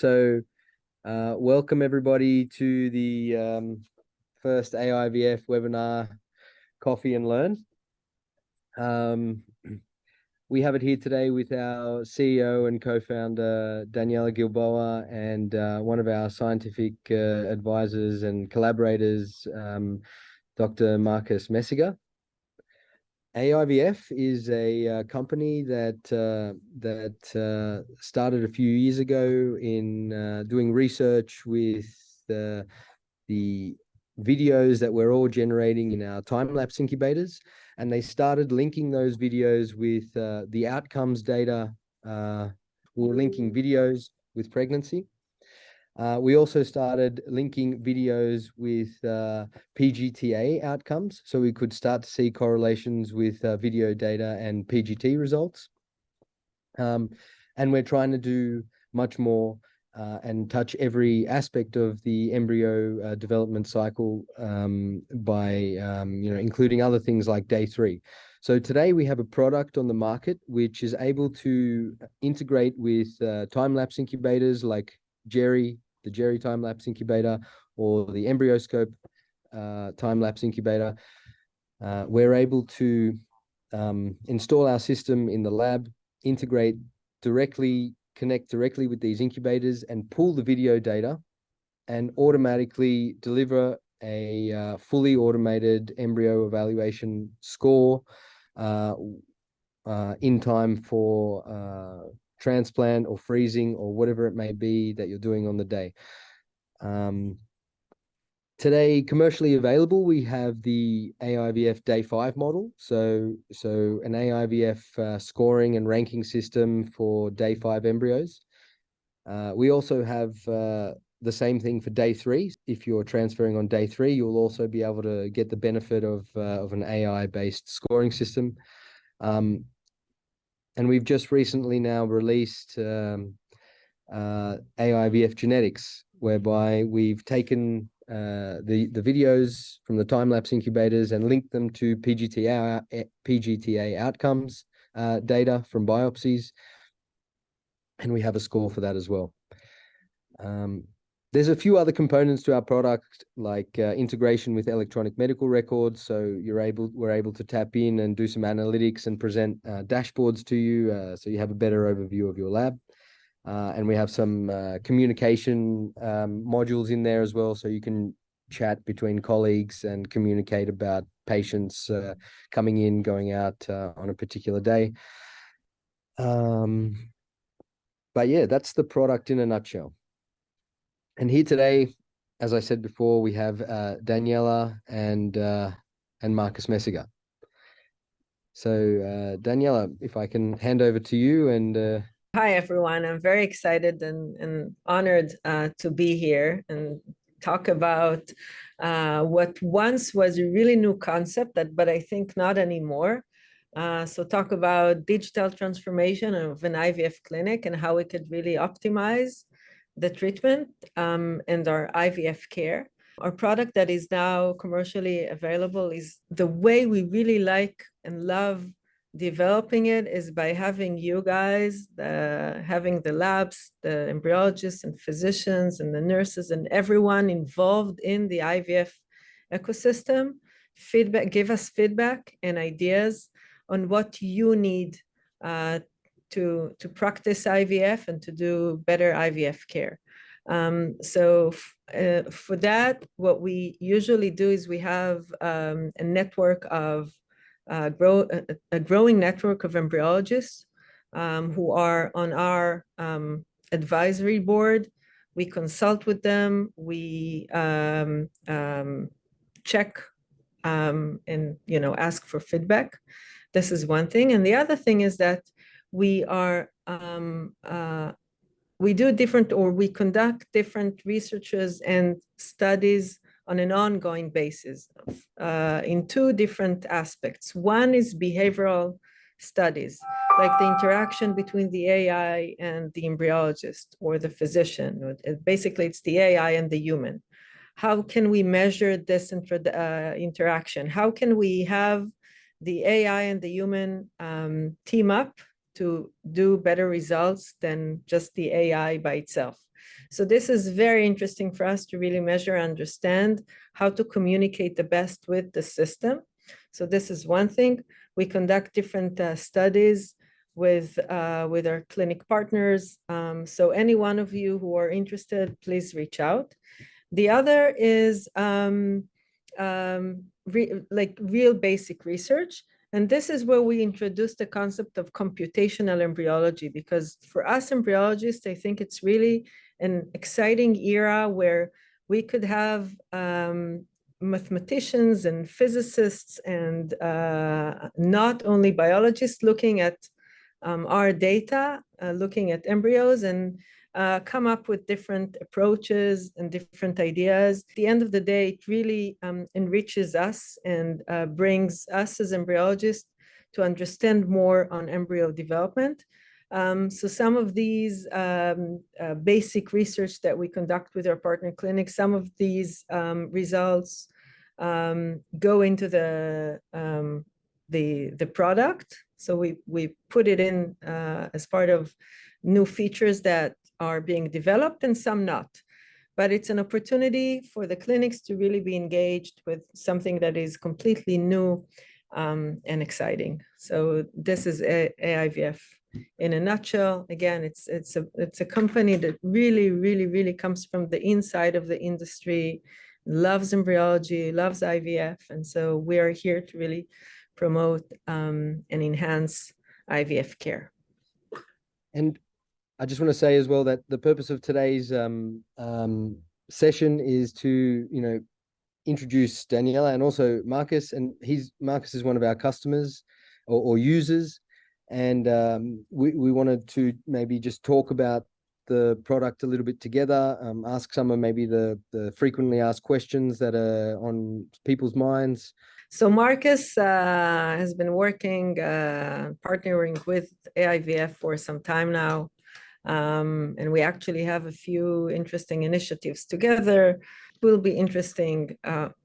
Welcome everybody to the first AIVF webinar, Coffee and Learn. We have it here today with our CEO and co-founder, Daniella Gilboa, and one of our scientific advisors and collaborators, Dr. Marcus Meseguer. AIVF is a company that started a few years ago in doing research with the videos that we're all generating in our time-lapse incubators, and they started linking those videos with the outcomes data. We're linking videos with pregnancy. We also started linking videos with PGTA outcomes, so we could start to see correlations with video data and PGT results. And we're trying to do much more and touch every aspect of the embryo development cycle by including other things like day 3. So today we have a product on the market which is able to integrate with time-lapse incubators like the Jerry time-lapse incubator, or the Embryoscope time-lapse incubator. We're able to install our system in the lab, connect directly with these incubators, and pull the video data and automatically deliver a fully automated embryo evaluation score in time for transplant or freezing or whatever it may be that you're doing on the day. Today, commercially available, we have the AIVF Day 5 model. So an AIVF scoring and ranking system for Day 5 embryos. We also have the same thing for Day 3. If you're transferring on Day 3, you'll also be able to get the benefit of an AI-based scoring system. And we've just recently now released AIVF genetics, whereby we've taken the videos from the time-lapse incubators and linked them to PGTA outcomes data from biopsies, and we have a score for that as well. There's a few other components to our product, like integration with electronic medical records. So we're able to tap in and do some analytics and present dashboards to you, so you have a better overview of your lab. And we have some communication modules in there as well, so you can chat between colleagues and communicate about patients coming in, going out on a particular day. But yeah, that's the product in a nutshell. And here today, as I said before, we have Daniella and Marcus Meseguer. So Daniella, if I can hand over to you. And hi everyone, I'm very excited and honored to be here and talk about what once was a really new concept, but I think not anymore. So talk about digital transformation of an IVF clinic and how we could really optimize the treatment and our IVF care. Our product that is now commercially available is the way we really like and love developing it is by having you guys, having the labs, the embryologists and physicians and the nurses and everyone involved in the IVF ecosystem give us feedback and ideas on what you need to practice IVF and to do better IVF care. So for that, what we usually do is we have a network of a growing network of embryologists who are on our advisory board. We consult with them, we check and ask for feedback. This is one thing. And the other thing is that we conduct different researches and studies on an ongoing basis in two different aspects. One is behavioral studies, like the interaction between the AI and the embryologist or the physician. Basically, it's the AI and the human. How can we measure this interaction? How can we have the AI and the human team up to do better results than just the AI by itself? So this is very interesting for us to really measure, understand how to communicate the best with the system. So this is one thing. We conduct different studies with our clinic partners. So any one of you who are interested, please reach out. The other is real basic research. And this is where we introduce the concept of computational embryology, because for us embryologists, I think it's really an exciting era where we could have mathematicians and physicists and not only biologists looking at our data, looking at embryos, and come up with different approaches and different ideas. At the end of the day, it really enriches us and brings us as embryologists to understand more on embryo development. So some of these basic research that we conduct with our partner clinics, some of these results go into the product. So we put it in as part of new features that are being developed and some not. But it's an opportunity for the clinics to really be engaged with something that is completely new and exciting. So this is AIVF in a nutshell. Again, it's a company that really comes from the inside of the industry, loves embryology, loves IVF. And so we are here to really promote and enhance IVF care. And I just want to say as well that the purpose of today's session is to, introduce Daniella and also Marcus. And Marcus is one of our customers or users. And we wanted to maybe just talk about the product a little bit together, ask some of maybe the frequently asked questions that are on people's minds. So Marcus has been working, partnering with AIVF for some time now. And we actually have a few interesting initiatives together. It will be interesting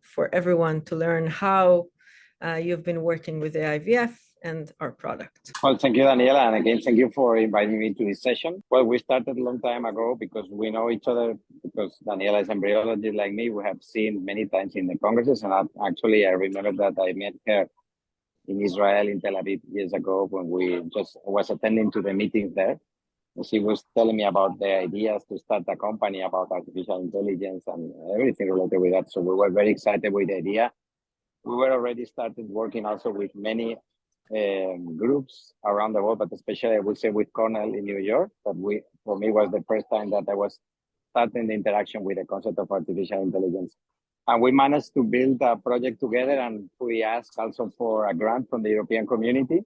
for everyone to learn how you've been working with AIVF and our product. Well, thank you, Daniela. And again, thank you for inviting me to this session. Well, we started a long time ago because we know each other, because Daniela is embryologist like me. We have seen many times in the congresses. And actually, I remember that I met her in Israel, in Tel Aviv, years ago when we just was attending to the meetings there. And she was telling me about the ideas to start a company about artificial intelligence and everything related with that. So we were very excited with the idea. We were already started working also with many groups around the world, but especially I would say with Cornell in New York. That for me was the first time that I was starting the interaction with the concept of artificial intelligence. And we managed to build a project together, and we asked also for a grant from the European community,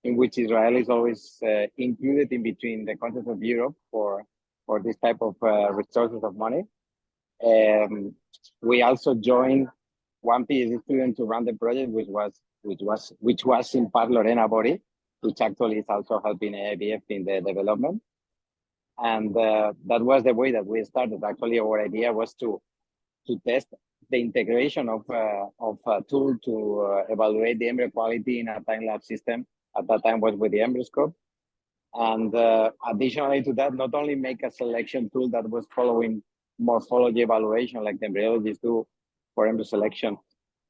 in which Israel is always included in between the context of Europe for this type of resources of money. We also joined one PhD student to run the project, which was in Pat Lorena body, which actually is also helping AIVF in the development. And that was the way that we started. Actually, our idea was to test the integration of a tool to evaluate the embryo quality in a time-lapse system. At that time was with the EmbryoScope. And additionally to that, not only make a selection tool that was following morphology evaluation like the embryologists do for embryo selection,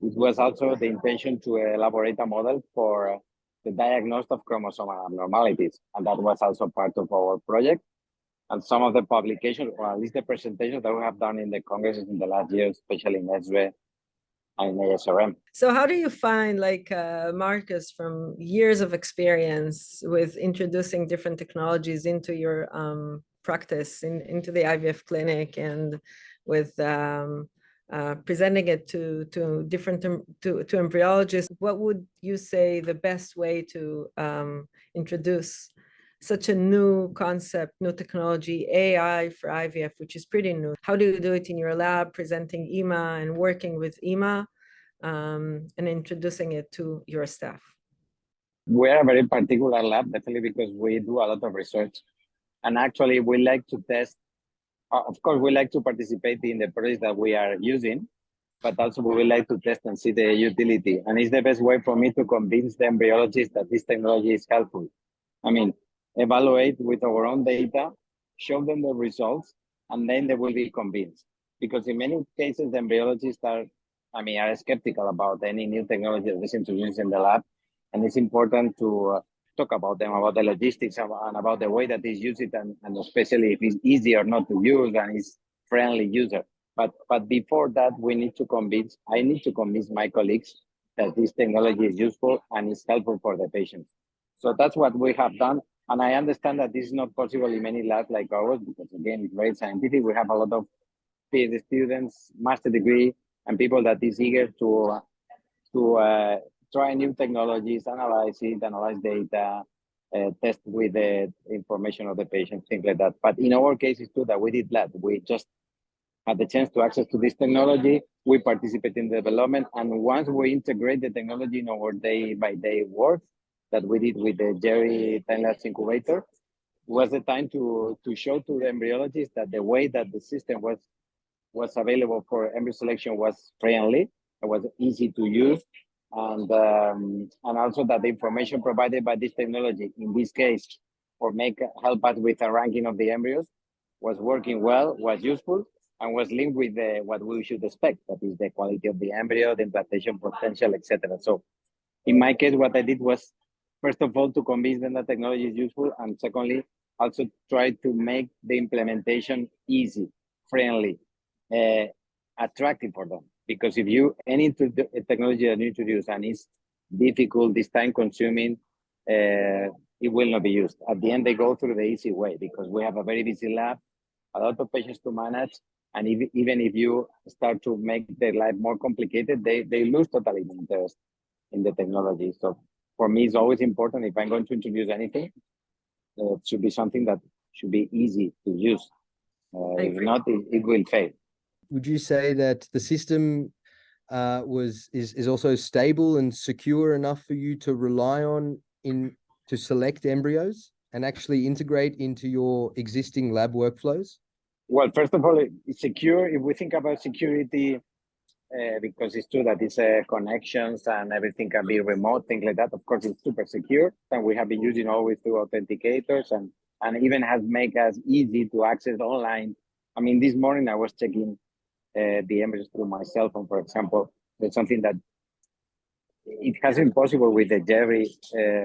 it was also the intention to elaborate a model for the diagnosis of chromosomal abnormalities. And that was also part of our project. And some of the publications, or at least the presentations that we have done in the congresses in the last year, especially in ESRE and ASRM. So how do you find, Marcus, from years of experience with introducing different technologies into your practice, into the IVF clinic, and with presenting it to embryologists, what would you say the best way to introduce such a new concept, new technology, AI for IVF, which is pretty new? How do you do it in your lab, presenting EMA and working with EMA and introducing it to your staff? We're a very particular lab, definitely, because we do a lot of research. And actually, we like to test. Of course, we like to participate in the projects that we are using, but also we would like to test and see the utility. And it's the best way for me to convince the embryologists that this technology is helpful. I mean, evaluate with our own data, show them the results, and then they will be convinced. Because in many cases, the embryologists are skeptical about any new technology that is introduced in the lab. And it's important to talk about them, about the logistics and about the way that is used it, and especially if it's easy or not to use and it's friendly user. But before that, I need to convince my colleagues that this technology is useful and is helpful for the patients. So that's what we have done. And I understand that this is not possible in many labs like ours, because again, it's very scientific. We have a lot of PhD students, master degree, and people that is eager to try new technologies, analyze data, test with the information of the patient, things like that. But in our case, it's true that we did that. We just had the chance to access to this technology. We participate in the development, and once we integrate the technology in our day-by-day work that we did with the Jerry time-lapse incubator, was the time to show to the embryologists that the way that the system was available for embryo selection was friendly, it was easy to use, and also that the information provided by this technology, in this case, help us with a ranking of the embryos, was working well, was useful, and was linked with what we should expect, that is the quality of the embryo, the implantation potential, etc. So in my case, what I did was, first of all, to convince them that technology is useful, and secondly, also try to make the implementation easy, friendly, attractive for them. Because if any technology that you introduce and is difficult, this time consuming, it will not be used. At the end, they go through the easy way, because we have a very busy lab, a lot of patients to manage, and even if you start to make their life more complicated, they lose totally the interest in the technology. So for me, it's always important, if I'm going to introduce anything, it should be something that should be easy to use. If not, it will fail. Would you say that the system is also stable and secure enough for you to rely on to select embryos and actually integrate into your existing lab workflows? Well, first of all, it's secure. If we think about security, because it's true that it's connections and everything can be remote, things like that. Of course, it's super secure, and we have been using always through authenticators, and even has made us easy to access online. I mean, this morning I was checking the embryos through my cell phone, for example. That's something that it has been possible with the Jerry,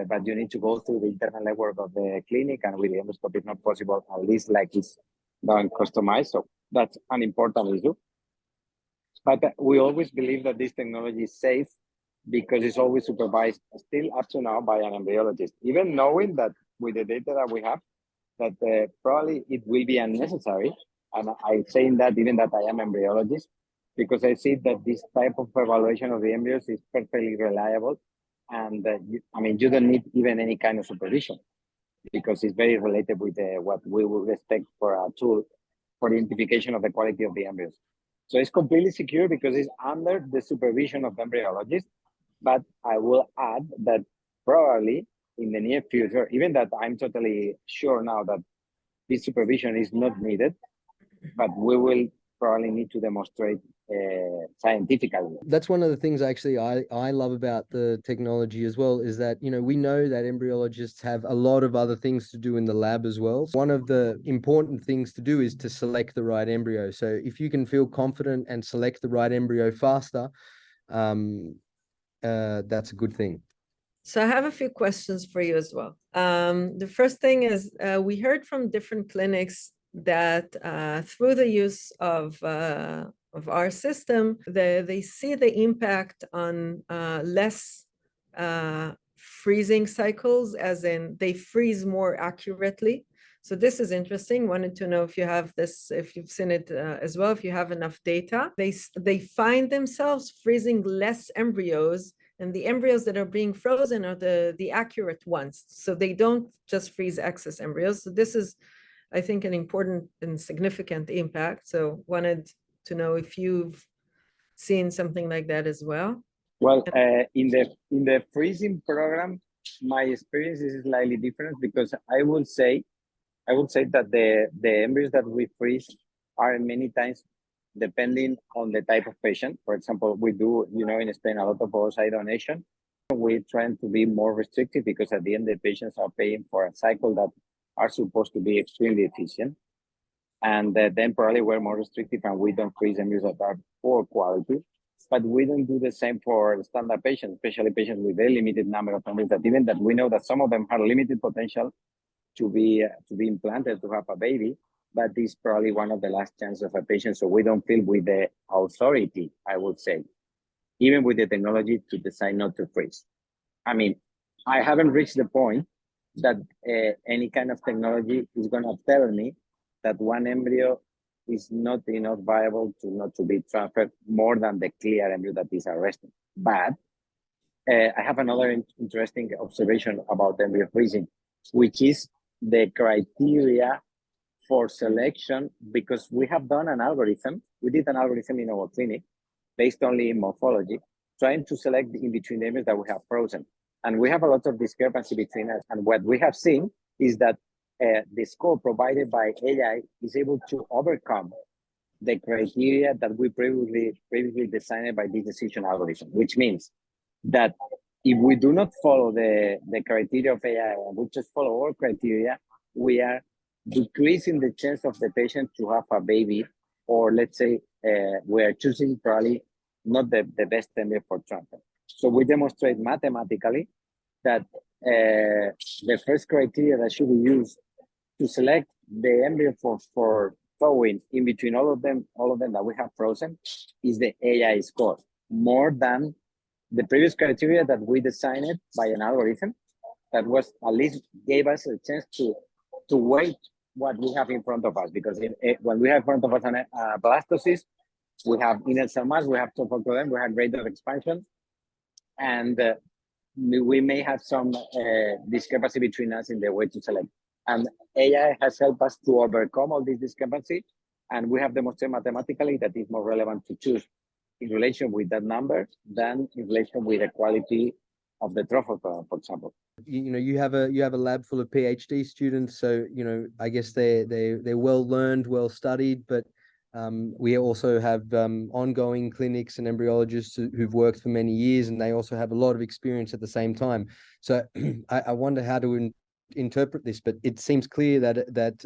but you need to go through the internal network of the clinic, and with the endoscope, it's not possible, at least like it's done customized. So that's an important issue. But we always believe that this technology is safe, because it's always supervised, still up to now, by an embryologist. Even knowing that with the data that we have, that probably it will be unnecessary. And I say that even that I am embryologist, because I see that this type of evaluation of the embryos is perfectly reliable. And you don't need even any kind of supervision, because it's very related with what we would expect for a tool for the identification of the quality of the embryos. So it's completely secure because it's under the supervision of the embryologist. But I will add that probably in the near future, even that I'm totally sure now that this supervision is not needed, but we will probably need to demonstrate scientifically. That's one of the things actually I love about the technology as well, is that, we know that embryologists have a lot of other things to do in the lab as well. So one of the important things to do is to select the right embryo. So if you can feel confident and select the right embryo faster, that's a good thing. So I have a few questions for you as well. The first thing is, we heard from different clinics that through the use of our system, they see the impact on less freezing cycles, as in they freeze more accurately. So this is interesting. Wanted to know if you have this, if you've seen it as well, if you have enough data. They find themselves freezing less embryos, and the embryos that are being frozen are the accurate ones. So they don't just freeze excess embryos. So this is, I think, an important and significant impact. So wanted to know if you've seen something like that as well. Well, in the freezing program, my experience is slightly different, because I would say that the embryos that we freeze are many times depending on the type of patient. For example, we do, in Spain, a lot of oocyte donation. We're trying to be more restrictive, because at the end, the patients are paying for a cycle that are supposed to be extremely efficient. And then probably we're more restrictive and we don't freeze embryos that are poor quality. But we don't do the same for standard patients, especially patients with very limited number of embryos, that even that we know that some of them have limited potential to be implanted, to have a baby, but this is probably one of the last chances of a patient. So we don't feel with the authority, I would say, even with the technology, to decide not to freeze. I mean, I haven't reached the point that any kind of technology is going to tell me that one embryo is not enough viable to be transferred more than the clear embryo that is arrested. But I have another interesting observation about embryo freezing, which is the criteria for selection, because we have done an algorithm. We did an algorithm in our clinic based only in morphology, trying to select in between the embryos that we have frozen. And we have a lot of discrepancy between us. And what we have seen is that the score provided by AI is able to overcome the criteria that we previously designed by this decision algorithm, which means that if we do not follow the criteria of AI and we just follow our criteria, we are decreasing the chance of the patient to have a baby, or let's say we are choosing probably not the best embryo for transfer. So we demonstrate mathematically that the first criteria that should be used to select the embryo for thawing in between all of them that we have frozen is the AI score, more than the previous criteria that we designed by an algorithm that was at least gave us a chance to wait what we have in front of us. Because when we have in front of us a blastocyst, we have inner cell mass, we have topocodem, we have rate of expansion, and we may have some discrepancy between us in the way to select. And AI has helped us to overcome all this discrepancy, and we have demonstrated mathematically that it's more relevant to choose in relation with that number than in relation with the quality of the trophophore, for example. You have a lab full of PhD students, so I guess they're well learned, well studied, but we also have ongoing clinics and embryologists who've worked for many years, and they also have a lot of experience at the same time. So I wonder how to interpret this, but it seems clear that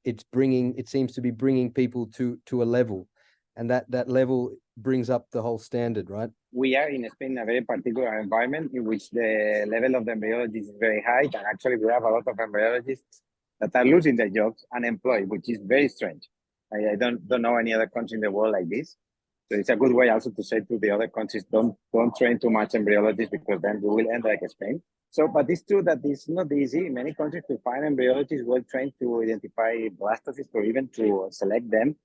it seems to be bringing people to a level, and that level brings up the whole standard, right? We are in Spain in a very particular environment in which the level of the embryologists is very high, and actually we have a lot of embryologists that are losing their jobs, unemployed, which is very strange. I don't know any other country in the world like this. So it's a good way also to say to the other countries, don't train too much embryologists, because then we will end like Spain. So, but it's true that it's not easy in many countries to find embryologists well trained to identify blastocysts or even to select them.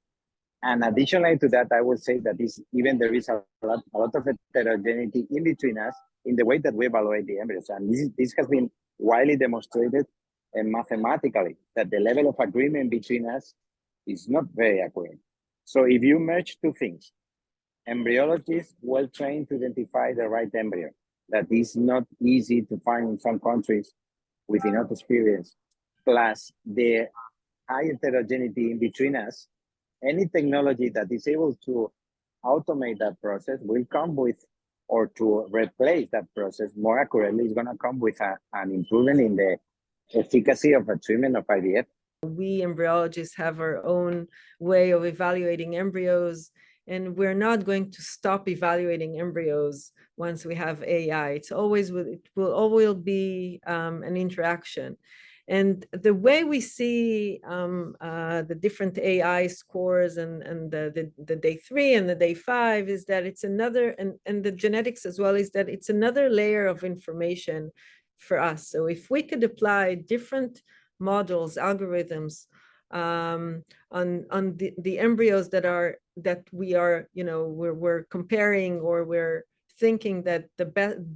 And additionally to that, I would say that there is a lot of heterogeneity in between us in the way that we evaluate the embryos. And this has been widely demonstrated mathematically, that the level of agreement between us is not very accurate. So if you merge two things, embryologists well trained to identify the right embryo, that is not easy to find in some countries with enough experience, plus the high heterogeneity in between us, any technology that is able to automate that process will come with, or to replace that process more accurately, is going to come with an improvement in the efficacy of a treatment of IVF. We embryologists have our own way of evaluating embryos, and we're not going to stop evaluating embryos once we have AI. It will always be an interaction. And the way we see the different AI scores and the day 3 and the day 5 is that it's another, and the genetics as well, is that it's another layer of information for us. So if we could apply different models, algorithms on the embryos that we're comparing, or we're thinking that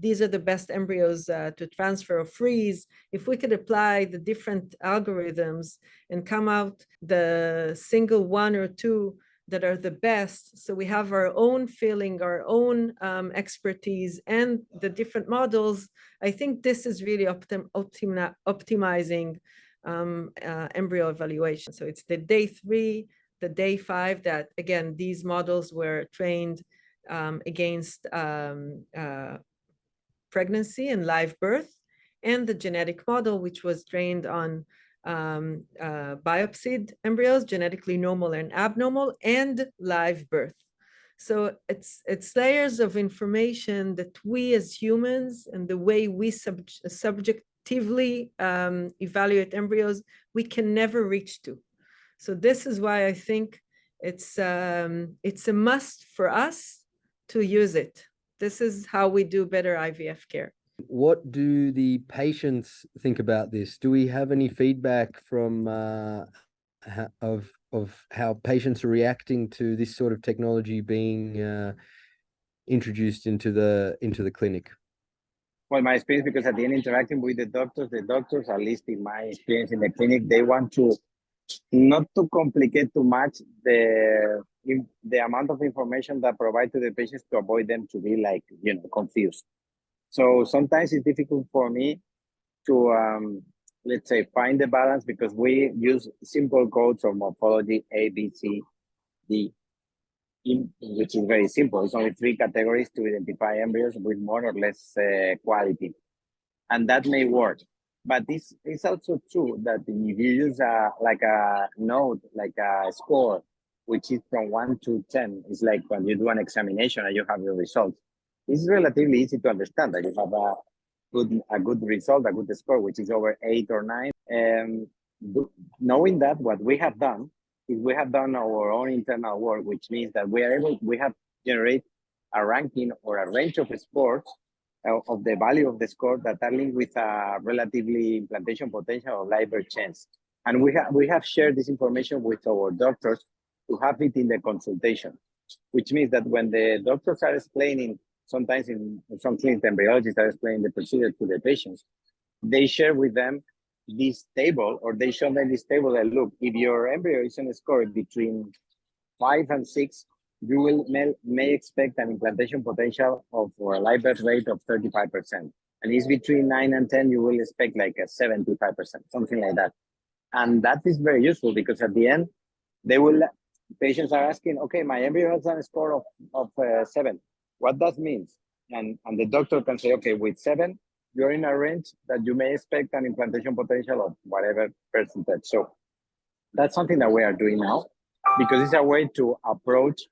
these are the best embryos to transfer or freeze, if we could apply the different algorithms and come out the single 1 or 2 that are the best, so we have our own feeling, our own expertise, and the different models, I think this is really optimizing embryo evaluation. So it's the day 3, the day 5 that, again, these models were trained against pregnancy and live birth, and the genetic model, which was trained on biopsied embryos, genetically normal and abnormal, and live birth. So it's layers of information that we as humans and the way we subjectively evaluate embryos, we can never reach to. So this is why I think it's a must for us to use it. This is how we do better IVF care. What do the patients think about this? Do we have any feedback from of how patients are reacting to this sort of technology being introduced into the clinic? Well, my experience, because at the end interacting with the doctors, at least in my experience in the clinic, they want to not to complicate too much the amount of information that provide to the patients to avoid them to be like, confused. So sometimes it's difficult for me to, let's say, find the balance, because we use simple codes of morphology A, B, C, D, which is very simple. It's only 3 categories to identify embryos with more or less quality. And that may work. But it's also true that if you use like a note, like a score, which is from 1 to 10, it's like when you do an examination and you have your results. It's relatively easy to understand that you have a good result, a good score, which is over 8 or 9. And knowing that, what we have done is we have done our own internal work, which means that we have generate a ranking or a range of scores of the value of the score that are linked with a relatively implantation potential or live birth chance. And we have shared this information with our doctors to have it in the consultation, which means that when the doctors are explaining, sometimes in some clinical embryologists are explaining the procedure to the patients, they share with them this table, or they show them this table that, look, if your embryo is on a score between 5 and 6, you may expect an implantation potential or a live birth rate of 35%. And it's between 9 and 10, you will expect like a 75%, something like that. And that is very useful, because at the end, patients are asking, okay, my embryo has a score of 7. What does mean? And the doctor can say, okay, with 7, you're in a range that you may expect an implantation potential of whatever percentage. So that's something that we are doing now, because it's a way to approach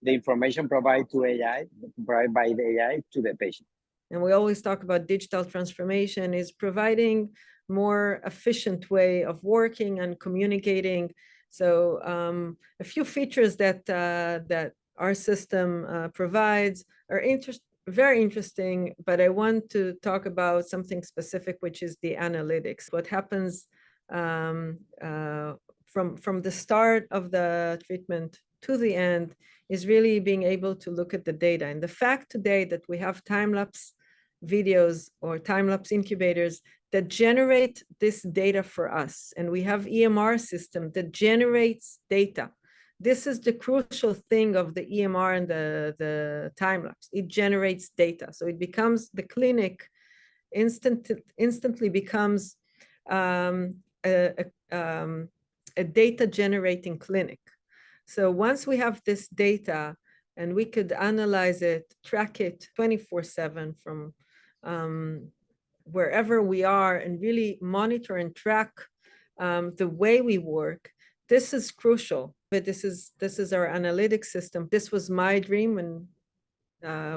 the information provided by the AI to the patient. And we always talk about digital transformation is providing more efficient way of working and communicating. So a few features that our system provides are very interesting, but I want to talk about something specific, which is the analytics. What happens from the start of the treatment to the end is really being able to look at the data. And the fact today that we have time-lapse videos or time-lapse incubators that generate this data for us, and we have EMR system that generates data. This is the crucial thing of the EMR and the time-lapse. It generates data. So it becomes, the clinic instantly becomes a data generating clinic. So once we have this data and we could analyze it, track it 24/7 from wherever we are, and really monitor and track the way we work, this is crucial. But this is our analytics system. This was my dream when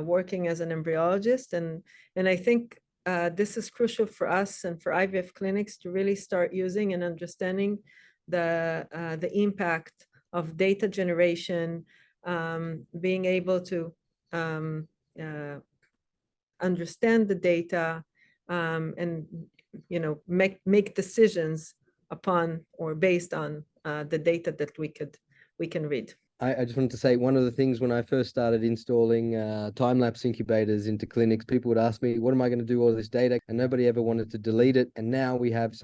working as an embryologist, and I think this is crucial for us and for IVF clinics to really start using and understanding the impact of data generation, being able to understand the data, and make decisions upon or based on the data that we can read. I just wanted to say, one of the things when I first started installing time-lapse incubators into clinics, people would ask me, what am I going to do all this data? And nobody ever wanted to delete it. And now we have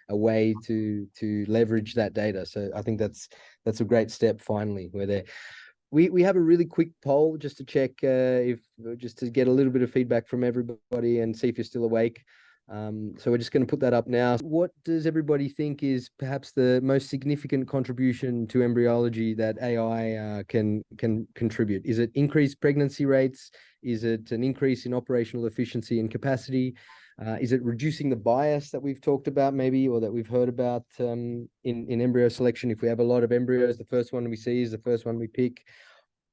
a way to leverage that data. So I think that's a great step finally. We have a really quick poll just to check just to get a little bit of feedback from everybody and see if you're still awake. So we're just going to put that up now. What does everybody think is perhaps the most significant contribution to embryology that AI can contribute? Is it increased pregnancy rates? Is it an increase in operational efficiency and capacity? Is it reducing the bias that we've talked about maybe, or that we've heard about in embryo selection? If we have a lot of embryos, the first one we see is the first one we pick.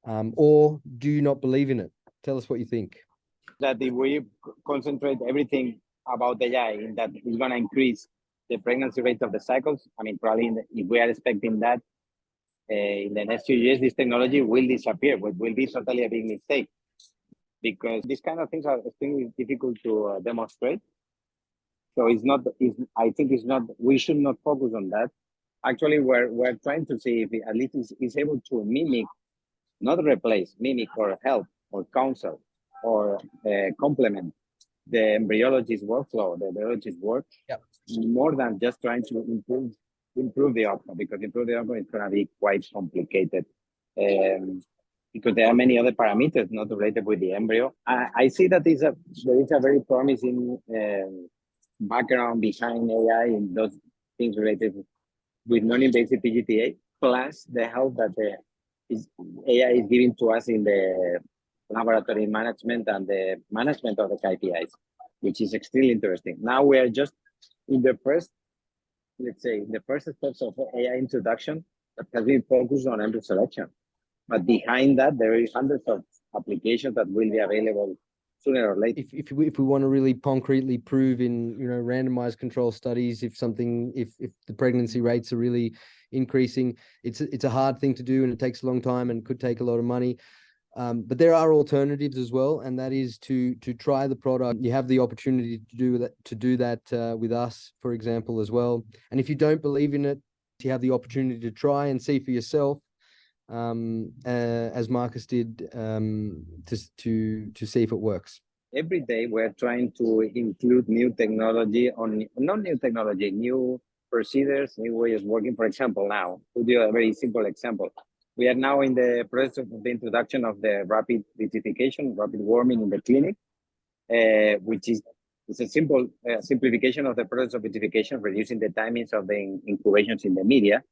Or do you not believe in it? Tell us what you think. That if we concentrate everything about AI in that it's going to increase the pregnancy rate of the cycles, I mean, probably if we are expecting that in the next few years, this technology will disappear, which will be totally a big mistake, because these kind of things are extremely difficult to demonstrate. So I think it's not, we should not focus on that. Actually, we're trying to see if it at least is able to mimic, not replace, mimic or help or counsel or complement the embryologist workflow, the embryologist work, yep, more than just trying to improve the outcome, because improve the outcome is going to be quite complicated, because there are many other parameters not related with the embryo. I see that there is a very promising background behind AI in those things related with non-invasive PGTA, plus the help that AI is giving to us in the laboratory management and the management of the KPIs, which is extremely interesting. Now we are just in the first, let's say, the first steps of AI introduction that has been focused on embryo selection. But behind that, there is hundreds of applications that will be available sooner or later. If we want to really concretely prove in randomized control studies, if the pregnancy rates are really increasing, it's a hard thing to do, and it takes a long time and could take a lot of money. But there are alternatives as well, and that is to try the product. You have the opportunity to do that with us, for example, as well. And if you don't believe in it, you have the opportunity to try and see for yourself, as Marcus did, to see if it works. Every day we're trying to include new technology new procedures, new ways of working. For example, now, to do a very simple example, we are now in the process of the introduction of the rapid vitrification, rapid warming in the clinic, which is a simple simplification of the process of vitrification, reducing the timings of the incubations in the media.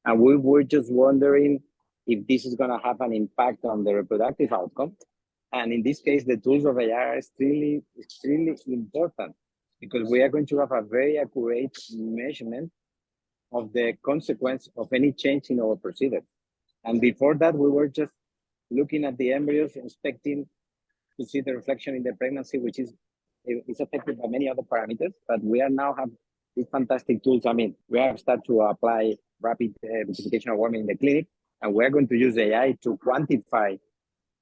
And we were just wondering if this is going to have an impact on the reproductive outcome. And in this case, the tools of AI are extremely important, because we are going to have a very accurate measurement of the consequence of any change in our procedure. And before that, we were just looking at the embryos, expecting to see the reflection in the pregnancy, which is affected by many other parameters. But we are now have these fantastic tools. I mean, we have started to apply rapid vitrification or warming in the clinic, and we're going to use AI to quantify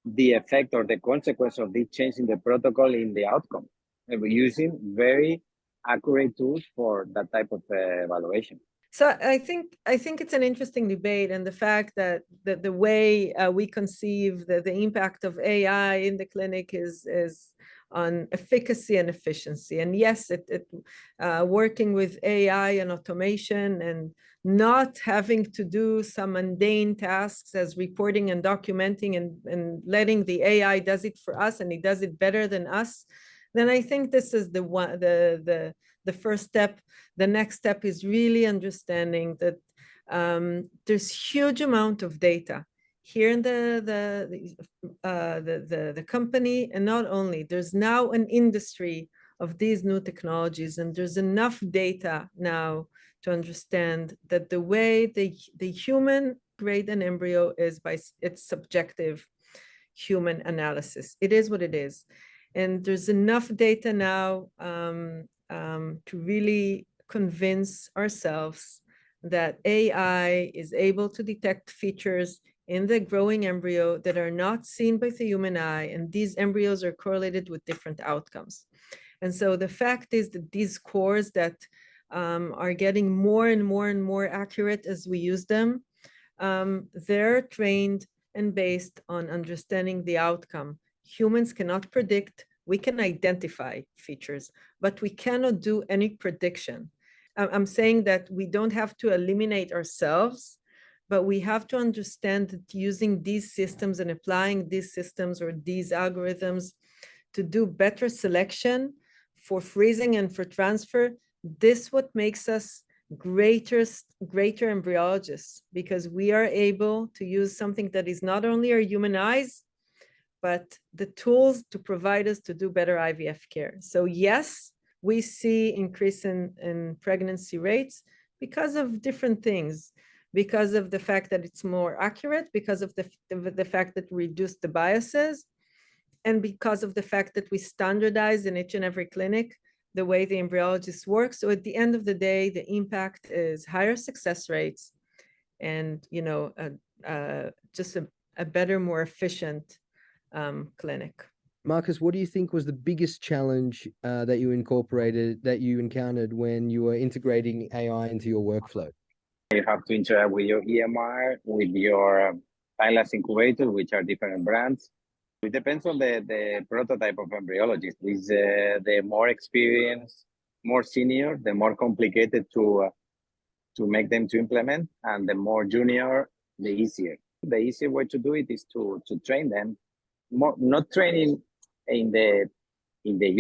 the effect or the consequence of this change in the protocol in the outcome. And we're using very accurate tools for that type of evaluation. So I think it's an interesting debate, and the fact that the way we conceive the impact of AI in the clinic is on efficacy and efficiency. And yes, working with AI and automation and not having to do some mundane tasks as reporting and documenting and letting the AI does it for us, and it does it better than us, then I think this is the first step. The next step is really understanding that there's huge amount of data here in the company, and not only, there's now an industry of these new technologies, and there's enough data now to understand that the way the human grade an embryo is by its subjective human analysis. It is what it is. And there's enough data now to really convince ourselves that AI is able to detect features in the growing embryo that are not seen by the human eye, and these embryos are correlated with different outcomes. And so the fact is that these scores that are getting more and more and more accurate as we use them, they're trained and based on understanding the outcome. Humans cannot predict. We can identify features, but we cannot do any prediction. I'm saying that we don't have to eliminate ourselves, but we have to understand that using these systems and applying these systems or these algorithms to do better selection for freezing and for transfer, this what makes us greater embryologists, because we are able to use something that is not only our human eyes, but the tools to provide us to do better IVF care. So yes, we see increase in pregnancy rates because of different things, because of the fact that it's more accurate, because of the fact that we reduce the biases, and because of the fact that we standardize in each and every clinic the way the embryologist works. So at the end of the day, the impact is higher success rates and, you know, just a better, more efficient clinic. Marcus, what do you think was the biggest challenge that you encountered when you were integrating AI into your workflow? You have to interact with your EMR, with your time-lapse incubator, which are different brands. It depends on the prototype of embryologist. Is the more experienced, more senior, the more complicated to make them to implement, and the more junior, the easier. The easier way to do it is to train them, not training in the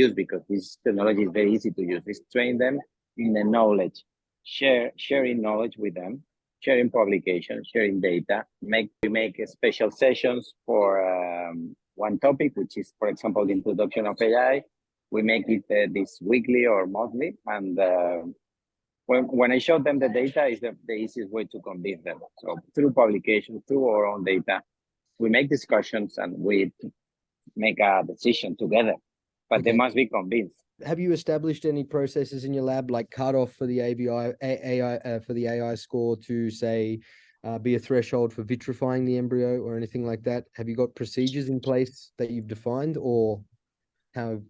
use, because this technology is very easy to use. It's train them in the knowledge, sharing knowledge with them, sharing publications, sharing data. We make special sessions for one topic, which is, for example, the introduction of AI. We make it this weekly or monthly, and when I show them the data, is the easiest way to convince them. So through publication, through our own data, we make discussions and we make a decision together, but Okay. they must be convinced. Have you established any processes in your lab, like cutoff for the AI score to say be a threshold for vitrifying the embryo or anything like that? Have you got procedures in place that you've defined, or how have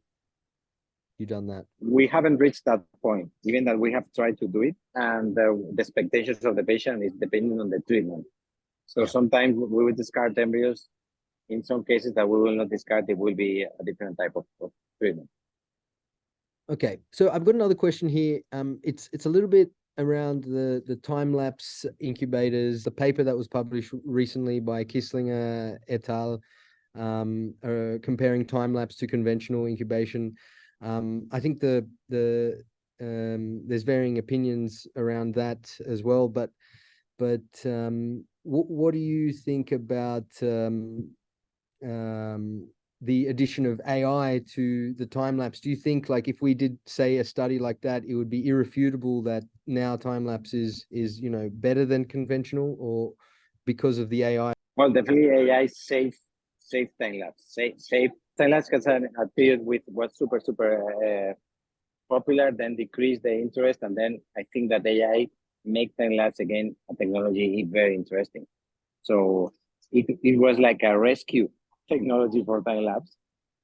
you done that? We haven't reached that point, even that we have tried to do it, and the expectations of the patient is depending on the treatment. So sometimes we will discard embryos. In some cases that we will not discard, it will be a different type of treatment. Okay, so I've got another question here. It's a little bit around the time-lapse incubators, the paper that was published recently by Kisslinger et al., comparing time-lapse to conventional incubation. I think there's varying opinions around that as well, but what do you think about the addition of AI to the time-lapse? Do you think, like, if we did say a study like that, it would be irrefutable that now time-lapse is you know, better than conventional, or because of the AI? Well, definitely AI safe time-lapse. Safe time-lapse has had a period with what's super popular, then decrease the interest, and then I think that AI make time-lapse again a technology very interesting. So it was like a rescue technology for time-lapse.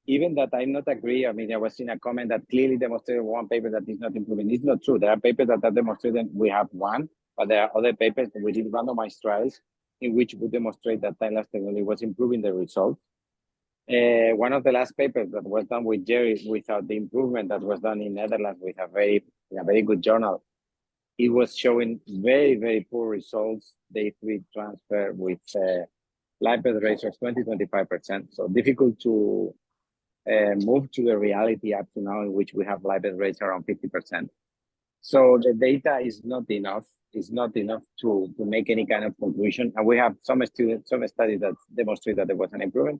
Even that I not agree. I mean, I was in a comment that clearly demonstrated one paper that is not improving. It's not true. There are papers that are demonstrated. We have one, but there are other papers that we did randomized trials in which we demonstrate that time-lapse technology was improving the results. One of the last papers that was done with Jerry, without the improvement that was done in Netherlands with a very good journal, it was showing very poor results, day 3 transfer with live birth rates of 20-25%. So difficult to move to the reality up to now, in which we have live birth rates around 50%. So the data is not enough. It's not enough to make any kind of conclusion. And we have some studies that demonstrate that there was an improvement.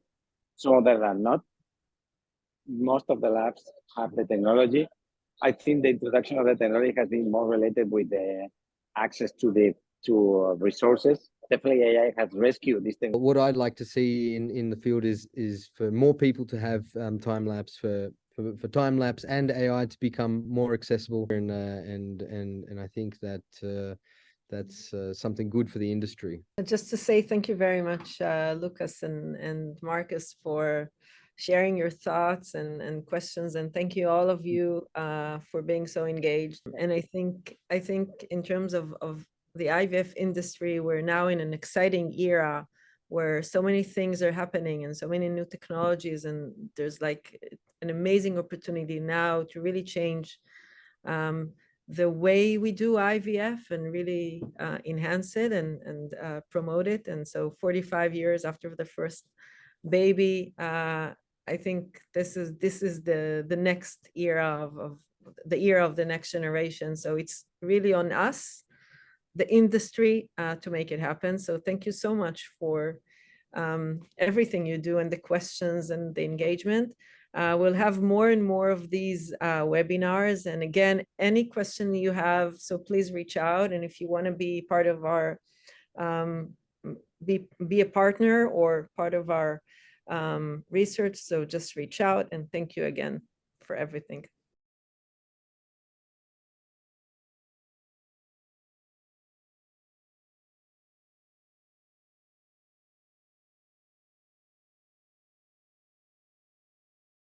Some of them are not. Most of the labs have the technology. I think the introduction of the technology has been more related with the access to resources. Definitely AI has rescued this thing. What I'd like to see in the field is for more people to have time-lapse, for time-lapse and AI to become more accessible, and I think that that's something good for the industry. Just to say thank you very much, Lucas and Marcus, for sharing your thoughts and questions, and thank you all of you for being so engaged. And I think in terms of the IVF industry, we're now in an exciting era where so many things are happening and so many new technologies, and there's like an amazing opportunity now to really change the way we do IVF and really enhance it and promote it. And so 45 years after the first baby, I think this is the next era of the era of the next generation. So it's really on us, the industry, to make it happen. So thank you so much for everything you do and the questions and the engagement. We'll have more and more of these webinars. And again, any question you have, so please reach out. And if you want to be part of our, be a partner or part of our research, so just reach out. And thank you again for everything.